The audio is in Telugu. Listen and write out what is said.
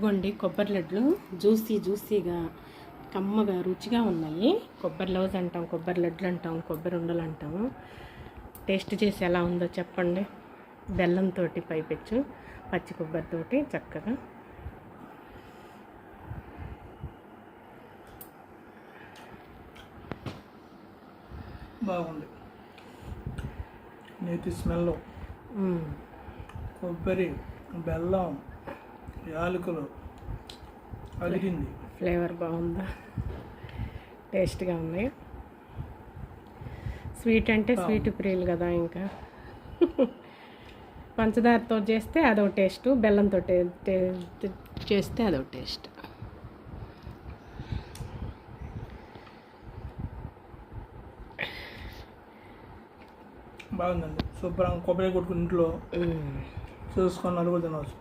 ఇదిగోండి కొబ్బరి లడ్లు జ్యూసీగా కమ్మగా రుచిగా ఉన్నాయి. కొబ్బరి లౌజ్ అంటాం, కొబ్బరి లడ్లు అంటాం, కొబ్బరి ఉండలు అంటాం. టేస్ట్ చేసి ఎలా ఉందో చెప్పండి. బెల్లంతో పైపెచ్చు పచ్చి కొబ్బరితోటి చక్కగా బాగుంది. నేతి స్మెల్, కొబ్బరి, బెల్లం, యాలకులు అలిగింది. ఫ్లేవర్ బాగుందా? టేస్ట్గా ఉంది. స్వీట్ అంటే స్వీట్ ప్రియులు కదా, ఇంకా పంచదారతో చేస్తే అదొక టేస్ట్, బెల్లంతో చేస్తే అదొక టేస్ట్. బాగుందండి. శుభ్రంగా కొబ్బరి కొట్టుకుని ఇంట్లో చూసుకొని నలుగురు తినవచ్చు.